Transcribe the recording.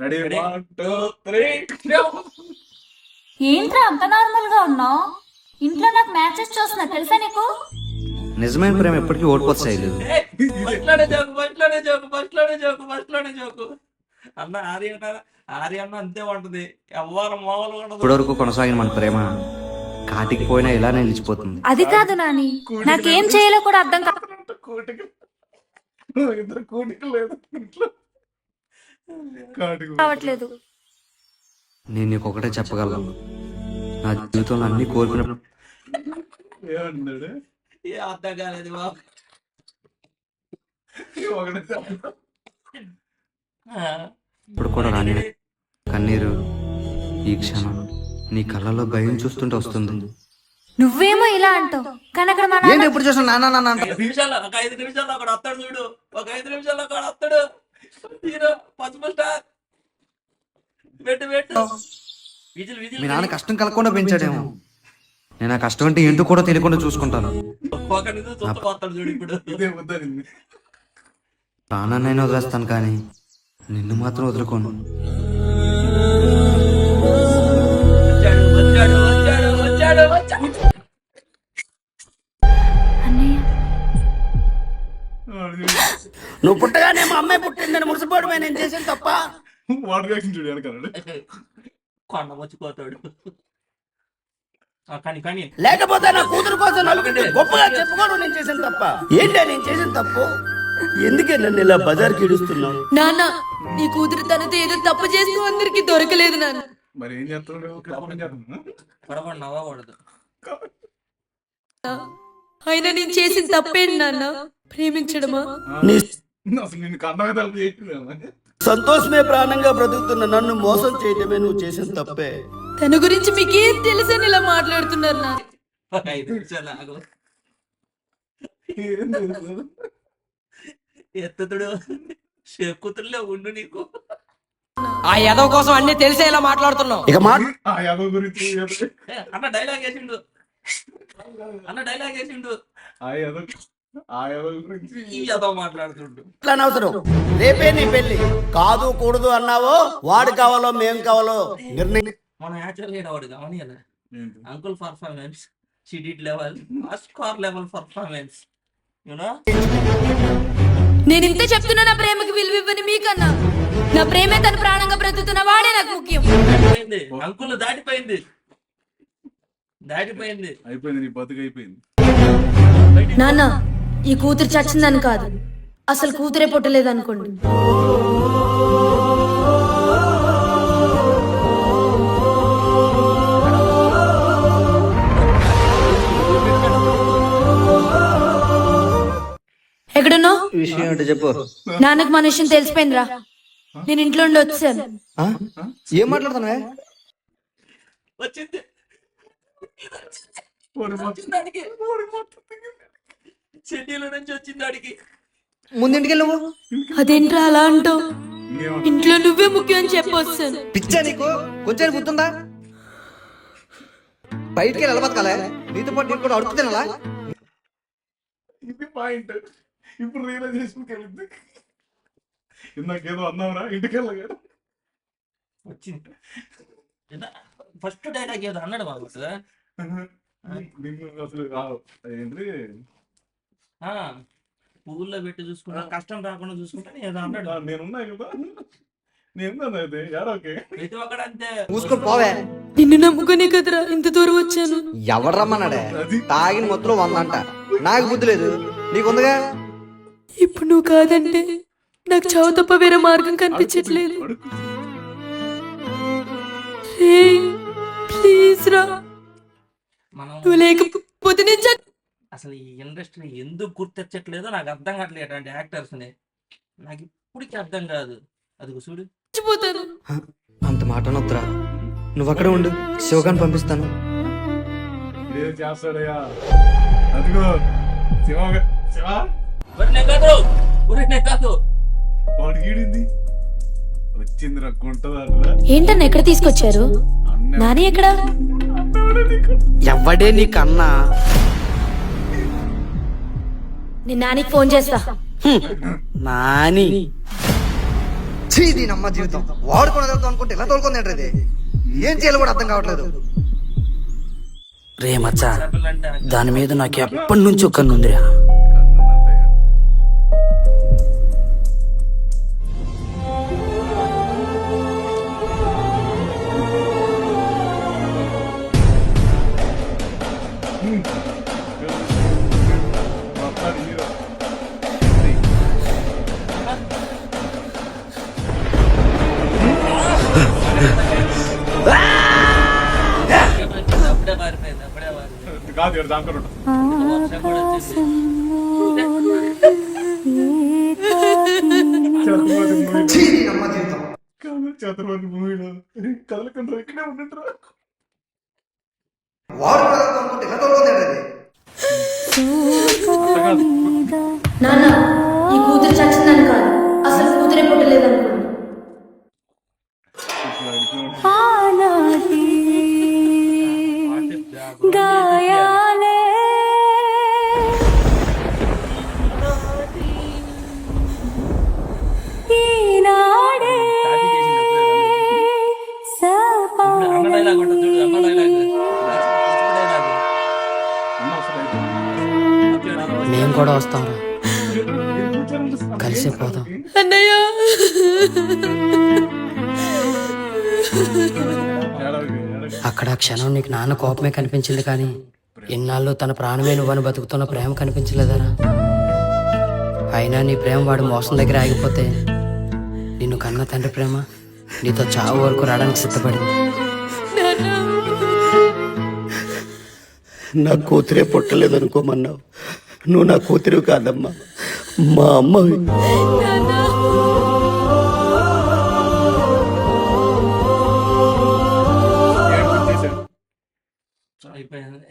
Ready 1 2 3 ఏంట్రా అంత normal గా ఉన్నావు? ఇంట్లో నాకు మ్యాచెస్ చూస్తున్నా తెలుసా నీకు? నిజమైన ప్రేమ ఎప్పటికీ ఓడిపోతుంది శైలు. జోకు అన్న ఆర్య అన్న అంతే ఉంటది. ఎవరు మామూలుగా ఉండదు. ఇప్పటివరకు కొనసాగిన మన ప్రేమ కాటికి పోయినా ఇలానే నిలిచిపోతుంది. అది కాదు నాని, నాకేం చేయాలో కూడా అర్థం ఇద్దరు కూటికి లేదు ఇంట్లో కావట్లేదు. నేను నీకు ఒకటే చెప్పగలను, నా జీవితంలో అన్ని కోల్పోయిన ఏమన్నాడు? ఏ అర్థం కాలేదు బాబు. ఒకటే ఇప్పుడు కూడా రాని కన్నీరు ఈ క్షణం నీ కళ్ళలో భయం చూస్తుంటే వస్తుంది. నువ్వేమో ఇలా అంటావు కానీ అక్కడ మన ఏంటి ఎప్పుడు చూసిన నాన్న నాన్న ఒక 5 నిమిషాల్లో అక్కడ వస్తాడు చూడు. ఒక 5 నిమిషాల్లో అక్కడ వస్తాడు హీరో పసుపు స్టార్. పెట్టు మీ నాన్న కష్టం కలగకుండా పెంచాడేమో. నేను ఆ కష్టం అంటే ఏంటో కూడా తెలియకుండా చూసుకుంటాను. ఒకటి చూస్తాడు చూడు. ఇప్పుడు ఇదే వద్దనింది. ప్రాణాన్నైనా వదిలేస్తాను కానీ నిన్ను మాత్రం వదులుకోను. వచ్చాడు. అన్నయ్య నువ్వు పుట్టగానే మా అమ్మాయి పుట్టిందని మురిసిపోవడమే నేను చేసిన తప్ప. వాటర్ రియాక్షన్ చూడు వెనకాల. కొండ వచ్చిపోతాడు. కానీ లేకపోతే నా కూతురు కోసం నలుగురికి గొప్పగా చెప్పుకోవడం నేను చేసిన తప్ప. ఏంటో నేను చేసిన తప్పు? ఎందుకే నన్ను ఇలా బజార్కి ఇడుస్తున్నావు? నాన్న, నీ కూతురు తనతో ఏదో తప్పు చేస్తూ అందరికి దొరకలేదు నాన్న. మరి ఏం చేస్తున్నాడు? కాపం చేస్తున్నా పొరపాటు నవ్వకూడదు. అయినా నేను చేసిన తప్పేంటి నాన్న? ప్రేమించడమా? నీ అసలు నిన్ను కన్నమే తలుపు చేయించలేమని. సంతోషమే ప్రాణంగా బ్రతుకుతున్న నన్ను మోసం చేయటమే నువ్వు చేసిన తప్పే. తన గురించి మీకేం తెలుసని ఇలా మాట్లాడుతున్నారు నాన్న. ఒక 5 నిమిషాలు ఆగు. ఏం తెలుసు? ఎత్తుతుడు చెక్కుతులే ఉండు నీకు. ఆ యదవ కోసం అన్ని తెలిసే ఇలా మాట్లాడుతున్నావు. ఇక మాట ఆ యాదవ్ గురించి అన్న డైలాగ్ వేసిండు. ఆ యాదవ్ గురించి ఈ యదవ మాట్లాడుతుండు. అనవసరం. రేపే నీ పెళ్లి. కాదు కూడదు అన్నావో వాడు కావాలో మేం కావాలో నిర్ణయం. మనం యాక్చువల్గా వాడు కావని కదా ఏంటి? అంకుల్ పర్ఫార్మెన్స్ షీడిట్ level score level performance you know. నేను ఇంత చెప్తున్నా నా ప్రేమకి విలువ ఇవ్వని మీకన్నా. నా ప్రేమే తన ప్రాణంగా బ్రతుకుతున్న వాడే నాకు ముఖ్యం. అంకుల్ దాటిపోయింది. అయిపోయింది, నీ బతుకు అయిపోయింది. నాన్న, ఈ కూతురు చచ్చిందని కాదు, అసలు కూతురే పుట్టలేదు అనుకోండి. ఎక్కడున్నావు? విషయం ఏంటో చెప్పు. నాన్నకు మన విషయం తెలిసిపోయిందిరా. నేను ఇంట్లో నుండి వచ్చాను. ఆ? ఏం మాట్లాడుతున్నావే? వచ్చింది ఓడి చెన్నీలో నుంచి వచ్చింది అడిగి. ముందింటికి నువ్వు అదేంట్రా అలా అంటావు? ఇంట్లో నువ్వే ముఖ్యం అని చెప్పొస్తాను. పిచ్చా నీకు? కొంచెం గుర్తుందా? బయటికి వెళ్ళి బతకాలే, నీతో పాటు నేను కూడా అడుగు తినాలా? ఇది పాయింట్. ఇప్పుడు రియలైజేషన్కి వెళ్ళింది. ఇందాకేదో అన్నావురా ఇంటికి వెళ్ళగా వచ్చింది. ఫస్ట్ డైలాగ్ ఏదో అన్నాడు బాబు. నిన్ను అసలు ఏంటి పువ్వుల్లో పెట్టి చూసుకుంటా, కష్టం రాకుండా చూసుకుంటా ఏదో అన్నాడు. నేనున్నా కదా, నేను అయితే యారోకే ప్రతి ఒక్కడు అంతే. మూసుకొని పోవే. నిన్ను నమ్ముకునే కదరా ఇంత దూరం వచ్చాను. ఎవరు రమ్మన్నాడే? తాగిన మొత్తం 100 అంట. నాకు బుద్ధి లేదు, నీకుందిగా. ఇప్పుడు నువ్వు కాదంటే నాకు చావు తప్ప వేరే మార్గం కనిపించట్లేదు. ప్లీజ్ రా, మనం నువ్వు లేకపోతే నేను అసలు ఈ ఇండస్ట్రీ ఎందుకు గుర్తించట్లేదో నాకు అర్థం కావట్లేదు. అటువంటి యాక్టర్స్ ని నాకు ఇప్పటికీ అర్థం కాదు. అది చూడు. చచ్చిపోతాను. అంత మాట అనొద్దురా. నువ్వు అక్కడే ఉండు, శివగాన్ని పంపిస్తాను. ఇదే చేస్తాడయ్యా. అదిగో శివ ఊరినే కాదు వాడికి ఈడింది వచ్చింది రక్కుంటదా? ఏంటన్న ఎక్కడ తీసుకొచ్చారు? నాని ఎక్కడ? ఎవడే నీకన్నా? నేను నానికి ఫోన్ చేస్తా. నాని ఛీ, దీని అమ్మ జీవితం వాడుకొని వదలతాం అనుకుంటే ఇలా తోలుకుంది ఏంటది? ఏం చేయాలో కూడా అర్థం కావట్లేదు. రే మచ్చా, దాని మీద నాకు ఎప్పటి నుంచో కన్నుందిరా. కన్నుందంటయ్యా. మొత్తానికి హీరో. అప్పుడే మారిపోయింది, అప్పుడే మారిపోయింది. కాదు ఇక్కడ దాంట్లో వర్షం కూడా వచ్చేసి ఛీ, దీని అమ్మ జీవితం. చతుర్వర్తి మూవీలో కదలకుండా ఇక్కడే ఉన్నట్రా. వాడుకొని వదలతాం అనుకుంటే ఇలా తోలుకుంది ఏంటది? నాన్న, ఈ కూతురు చచ్చిందని కాదు, అసలు కూతురే పుట్టలేదనుకోండి. ఆనాటి గాయాలే ఈనాడే అన్న డైలాగ్ ఉంటుంది చూడు, అన్న డైలాగ్ డైలాగ్ అన్న అసలు మేము కూడా వస్తాం రా, కలిసి పోదాం. అన్నయ్య, అక్కడ ఆ క్షణం నీకు నాన్న కోపమే కనిపించింది, కానీ ఇన్నాళ్ళు తన ప్రాణమే నువ్వని బతుకుతున్న ప్రేమ కనిపించలేదరా? అయినా నీ ప్రేమ వాడు మోసం దగ్గర ఆగిపోతే నిన్ను కన్న తండ్రి ప్రేమ నీతో చావు వరకు రావడానికి సిద్ధపడింది. నా కూతురే పుట్టలేదనుకోమన్నావు. నువ్వు నా కూతురు కాదమ్మా, మా అమ్మవి. ఏడుపు చేశాడు. అయిపోయింది.